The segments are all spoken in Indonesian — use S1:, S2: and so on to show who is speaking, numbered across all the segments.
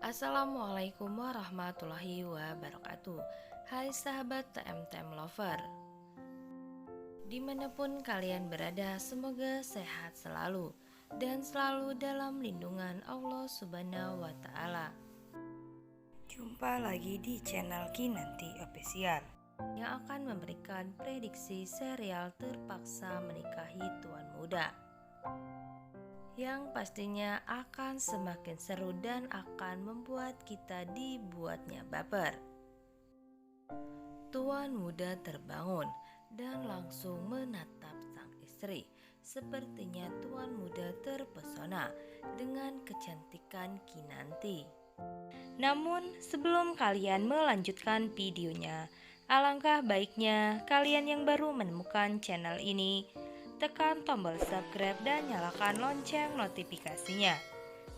S1: Assalamualaikum warahmatullahi wabarakatuh. Hai sahabat TM Lover, dimanapun kalian berada, semoga sehat selalu dan selalu dalam lindungan Allah Subhanahu wa Ta'ala. Jumpa lagi di channel Kinanti Official yang akan memberikan prediksi serial Terpaksa Menikahi Tuan Muda, yang pastinya akan semakin seru dan akan membuat kita dibuatnya baper. Tuan muda terbangun dan langsung menatap sang istri. Sepertinya tuan muda terpesona dengan kecantikan Kinanti. Namun sebelum kalian melanjutkan videonya, alangkah baiknya kalian yang baru menemukan channel ini tekan tombol subscribe dan nyalakan lonceng notifikasinya.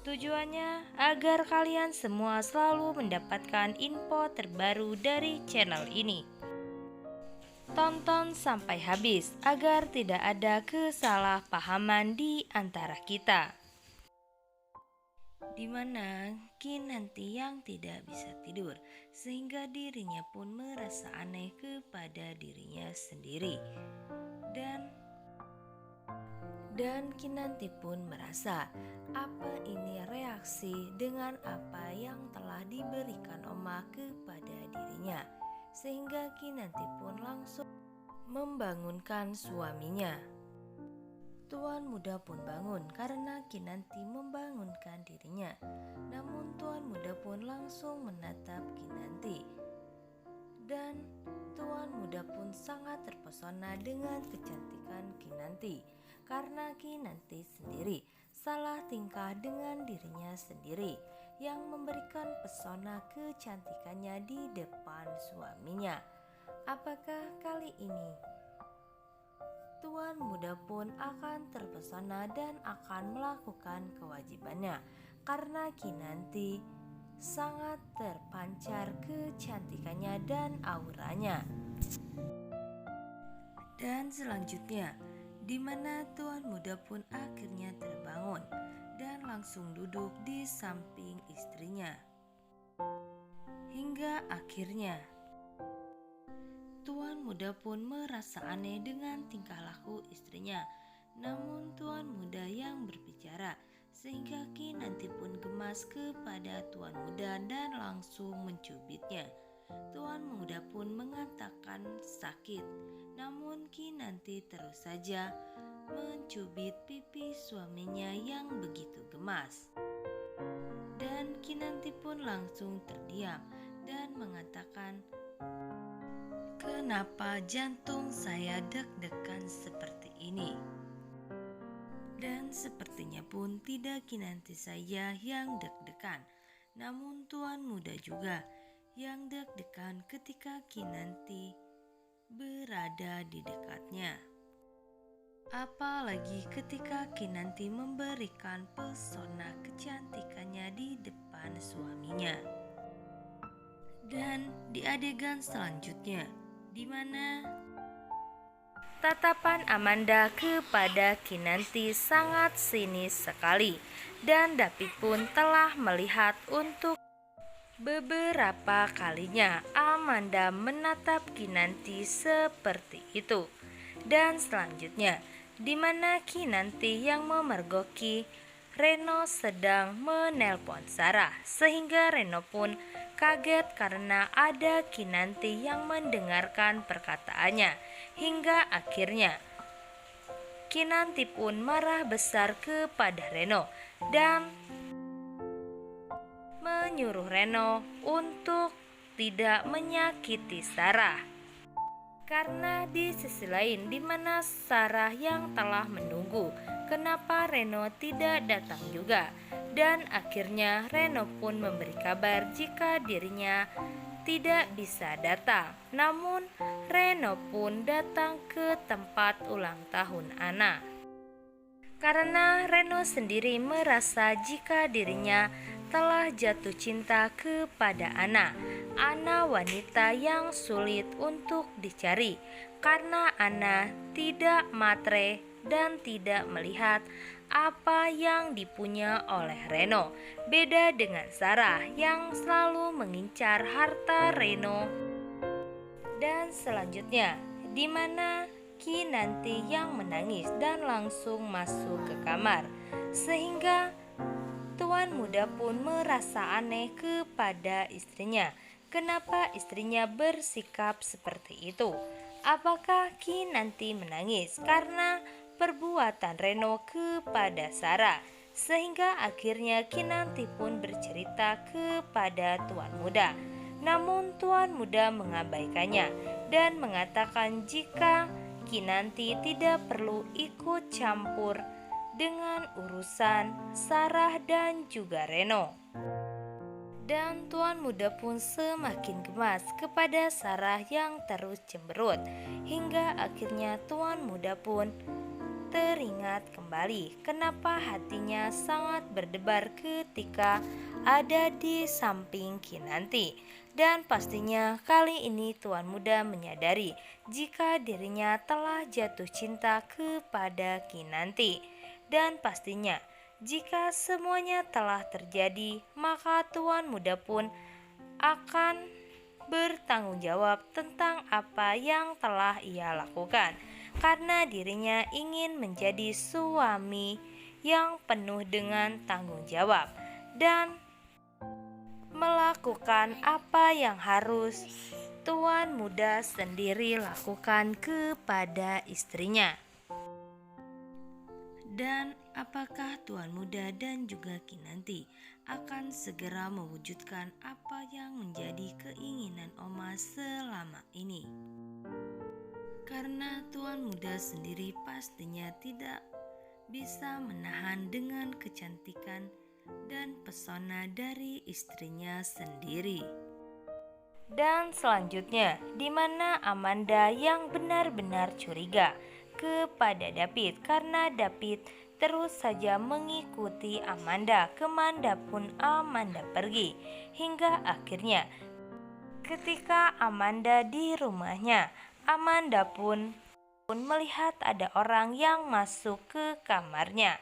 S1: Tujuannya agar kalian semua selalu mendapatkan info terbaru dari channel ini. Tonton sampai habis agar tidak ada kesalahpahaman di antara kita. Dimana Kinanti yang tidak bisa tidur, sehingga dirinya pun merasa aneh kepada dirinya sendiri. Dan Kinanti pun merasa, apa ini reaksi dengan apa yang telah diberikan Oma kepada dirinya, sehingga Kinanti pun langsung membangunkan suaminya. Tuan muda pun bangun karena Kinanti membangunkan dirinya. Namun tuan muda pun langsung menatap Kinanti, dan tuan muda pun sangat terpesona dengan kecantikan Kinanti, karena Kinanti sendiri salah tingkah dengan dirinya sendiri yang memberikan pesona kecantikannya di depan suaminya. Apakah kali ini tuan muda pun akan terpesona dan akan melakukan kewajibannya, karena Kinanti sangat terpancar kecantikannya dan auranya. Dan selanjutnya, di mana tuan muda pun akhirnya terbangun dan langsung duduk di samping istrinya. Hingga akhirnya tuan muda pun merasa aneh dengan tingkah laku istrinya. Namun tuan muda yang berbicara, sehingga Kinanti pun gemas kepada tuan muda dan langsung mencubitnya. Tuan muda pun mengatakan sakit, namun Kinanti terus saja mencubit pipi suaminya yang begitu gemas. Dan Kinanti pun langsung terdiam dan mengatakan, "Kenapa jantung saya deg-degan seperti ini?" Dan sepertinya pun tidak Kinanti saja yang deg-degan, namun tuan muda juga yang deg-degan ketika Kinanti berada di dekatnya. Apalagi ketika Kinanti memberikan pesona kecantikannya di depan suaminya. Dan di adegan selanjutnya, di mana tatapan Amanda kepada Kinanti sangat sinis sekali, dan David pun telah melihat untuk beberapa kalinya Amanda menatap Kinanti seperti itu. Dan selanjutnya, di mana Kinanti yang memergoki Reno sedang menelpon Sarah, sehingga Reno pun kaget karena ada Kinanti yang mendengarkan perkataannya. Hingga akhirnya Kinanti pun marah besar kepada Reno dan menyuruh Reno untuk tidak menyakiti Sarah. Karena di sisi lain, di mana Sarah yang telah menunggu, kenapa Reno tidak datang juga? Dan akhirnya Reno pun memberi kabar jika dirinya tidak bisa datang. Namun Reno pun datang ke tempat ulang tahun Anna, karena Reno sendiri merasa jika dirinya telah jatuh cinta kepada Anna wanita yang sulit untuk dicari, karena Anna tidak matre dan tidak melihat apa yang dipunya oleh Reno. Beda dengan Sarah yang selalu mengincar harta Reno. Dan selanjutnya, di mana Kinanti yang menangis dan langsung masuk ke kamar, sehingga tuan muda pun merasa aneh kepada istrinya. Kenapa istrinya bersikap seperti itu? Apakah Kinanti menangis karena perbuatan Reno kepada Sarah, sehingga akhirnya Kinanti pun bercerita kepada tuan muda. Namun tuan muda mengabaikannya dan mengatakan jika Kinanti tidak perlu ikut campur dengan urusan Sarah dan juga Reno. Dan tuan muda pun semakin gemas kepada Sarah yang terus cemberut, hingga akhirnya tuan muda pun teringat kembali kenapa hatinya sangat berdebar ketika ada di samping Kinanti. Dan pastinya kali ini tuan muda menyadari jika dirinya telah jatuh cinta kepada Kinanti. Dan pastinya jika semuanya telah terjadi, maka tuan muda pun akan bertanggung jawab tentang apa yang telah ia lakukan, karena dirinya ingin menjadi suami yang penuh dengan tanggung jawab dan melakukan apa yang harus tuan muda sendiri lakukan kepada istrinya. Dan apakah tuan muda dan juga Kinanti akan segera mewujudkan apa yang menjadi keinginan Oma selama ini? Karena tuan muda sendiri pastinya tidak bisa menahan dengan kecantikan dan pesona dari istrinya sendiri. Dan selanjutnya, di mana Amanda yang benar-benar curiga kepada David karena David terus saja mengikuti Amanda kemanapun Amanda pergi, hingga akhirnya ketika Amanda di rumahnya, Amanda pun melihat ada orang yang masuk ke kamarnya.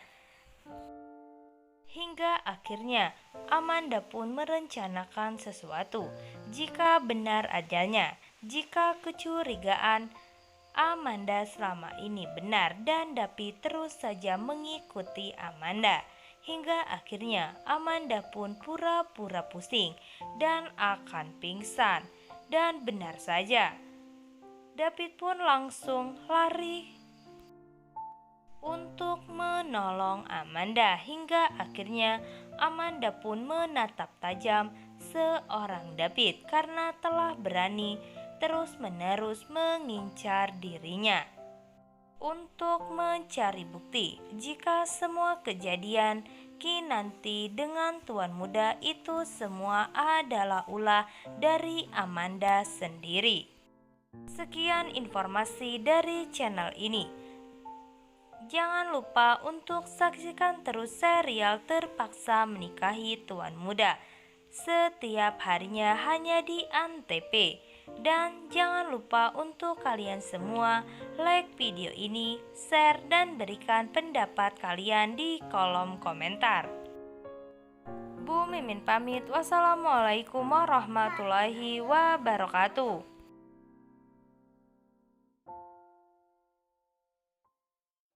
S1: Hingga akhirnya Amanda pun merencanakan sesuatu. Jika benar adanya, jika kecurigaan Amanda selama ini benar dan David terus saja mengikuti Amanda, hingga akhirnya Amanda pun pura-pura pusing dan akan pingsan. Dan benar saja, David pun langsung lari untuk menolong Amanda, hingga akhirnya Amanda pun menatap tajam seorang David karena telah berani terus-menerus mengincar dirinya. Untuk mencari bukti jika semua kejadian Kinanti dengan tuan muda itu semua adalah ulah dari Amanda sendiri. Sekian informasi dari channel ini. Jangan lupa untuk saksikan terus serial Terpaksa Menikahi Tuan Muda setiap harinya hanya di Antv. Dan jangan lupa untuk kalian semua like video ini, share, dan berikan pendapat kalian di kolom komentar. Bu Mimin pamit. Wassalamualaikum warahmatullahi wabarakatuh.